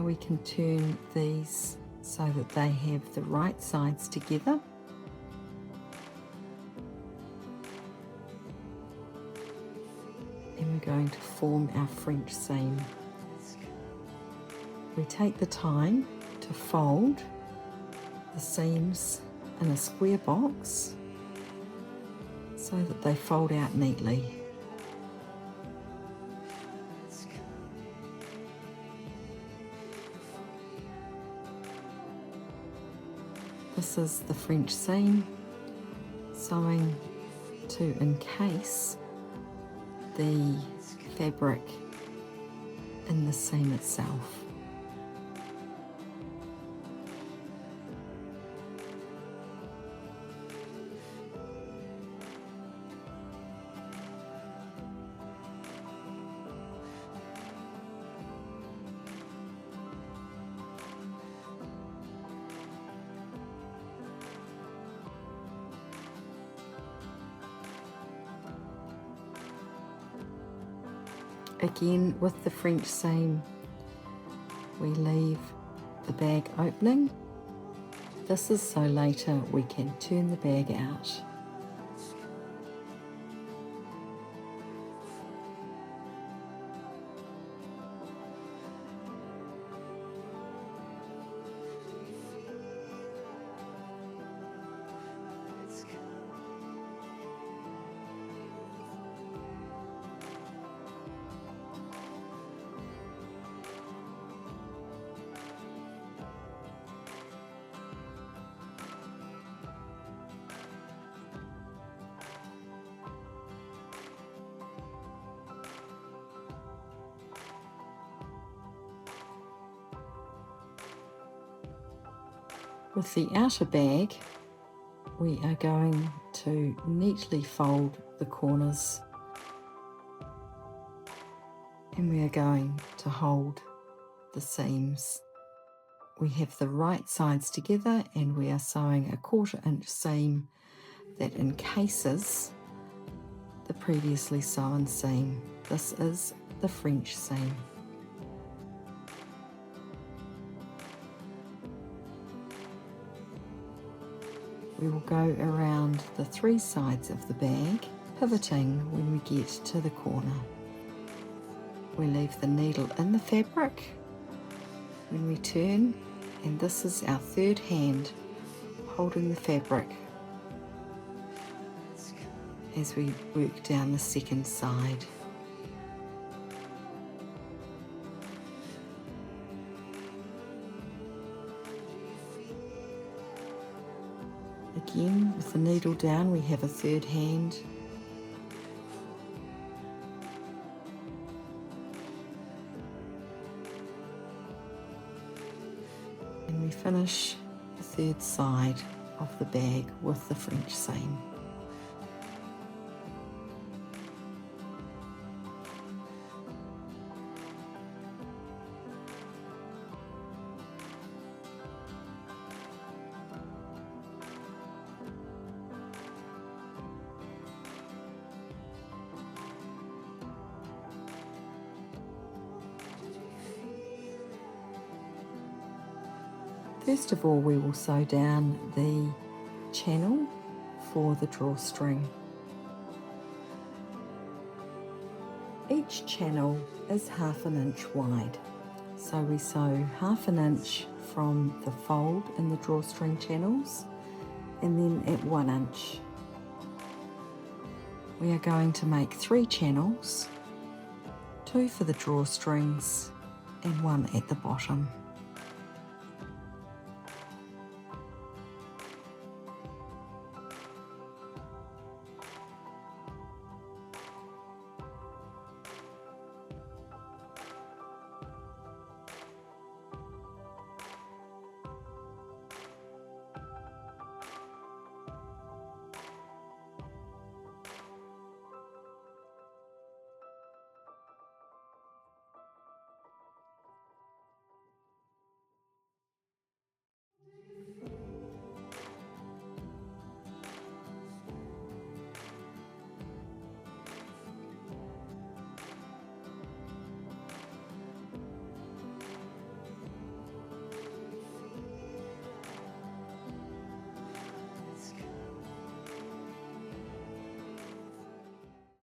Now we can turn these so that they have the right sides together. And we're going to form our French seam. We take the time to fold the seams in a square box so that they fold out neatly. This is the French seam, sewing to encase the fabric in the seam itself. Again, with the French seam, we leave the bag opening. This is so later we can turn the bag out. With the outer bag, we are going to neatly fold the corners, and we are going to hold the seams. We have the right sides together, and we are sewing a 1/4 inch seam that encases the previously sewn seam. This is the French seam. We will go around the 3 sides of the bag, pivoting when we get to the corner. We leave the needle in the fabric when we turn, and this is our third hand holding the fabric as we work down the second side. Again, with the needle down, we have a third hand. And we finish the third side of the bag with the French seam. First of all, we will sew down the channel for the drawstring. Each channel is 1/2 inch wide, so we sew 1/2 inch from the fold in the drawstring channels, and then at 1 inch. We are going to make 3 channels, 2 for the drawstrings and 1 at the bottom.